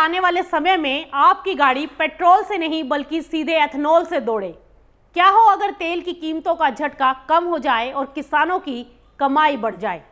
आने वाले समय में आपकी गाड़ी पेट्रोल से नहीं बल्कि सीधे एथेनॉल से दौड़े। क्या हो अगर तेल की कीमतों का झटका कम हो जाए और किसानों की कमाई बढ़ जाए।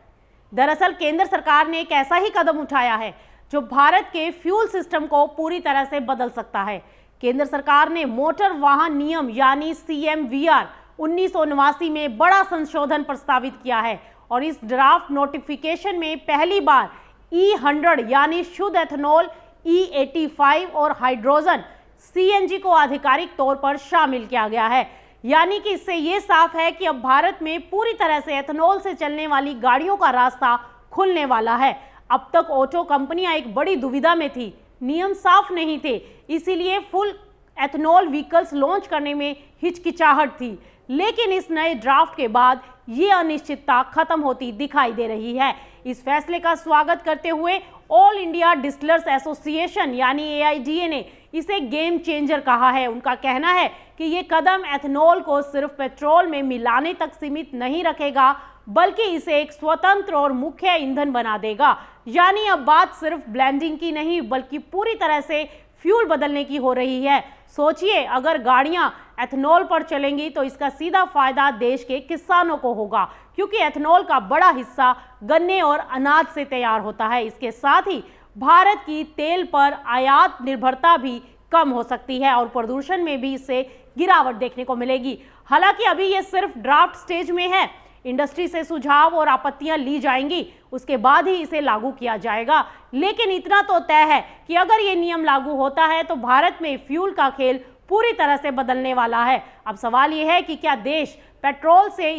दरअसल केंद्र सरकार ने एक ऐसा ही कदम उठाया है जो भारत के फ्यूल सिस्टम को पूरी तरह से बदल सकता है। केंद्र सरकार ने मोटर वाहन नियम यानी CMVR 1989 में बड़ा संशोधन प्रस्तावित किया है और इस ड्राफ्ट नोटिफिकेशन में पहली बार E100 यानी शुद्ध एथेनॉल, E85 और हाइड्रोजन CNG को आधिकारिक तौर पर शामिल किया गया है। यानी कि इससे ये साफ है कि अब भारत में पूरी तरह से एथेनॉल से चलने वाली गाड़ियों का रास्ता खुलने वाला है। अब तक ऑटो कंपनियां एक बड़ी दुविधा में थी, नियम साफ नहीं थे, इसीलिए फुल एथेनॉल व्हीकल्स लॉन्च करने में हिचकिचाहट थी। लेकिन इस नए ड्राफ्ट के बाद ये अनिश्चितता खत्म होती दिखाई दे रही है। इस फैसले का स्वागत करते हुए ऑल इंडिया डिस्टिलर्स एसोसिएशन यानी AIDA ने इसे गेम चेंजर कहा है। उनका कहना है कि ये कदम एथेनॉल को सिर्फ पेट्रोल में मिलाने तक सीमित नहीं रखेगा, बल्कि इसे एक स्वतंत्र और मुख्य ईंधन बना देगा। यानी अब बात सिर्फ ब्लेंडिंग की नहीं बल्कि पूरी तरह से फ्यूल बदलने की हो रही है। सोचिए, अगर गाड़ियां एथेनॉल पर चलेंगी तो इसका सीधा फायदा देश के किसानों को होगा, क्योंकि एथेनॉल का बड़ा हिस्सा गन्ने और अनाज से तैयार होता है। इसके साथ ही भारत की तेल पर आयात निर्भरता भी कम हो सकती है और प्रदूषण में भी इससे गिरावट देखने को मिलेगी। हालांकि अभी ये सिर्फ ड्राफ्ट स्टेज में है। इंडस्ट्री से सुझाव और आपत्तियां ली जाएंगी, उसके बाद ही इसे लागू किया जाएगा। लेकिन इतना तो तय है कि अगर ये नियम लागू होता है तो भारत में फ्यूल का खेल पूरी तरह से बदलने वाला है। अब सवाल ये है कि क्या देश पेट्रोल से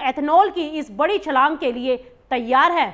एथेनॉल की इस बड़ी छलांग के लिए तैयार है।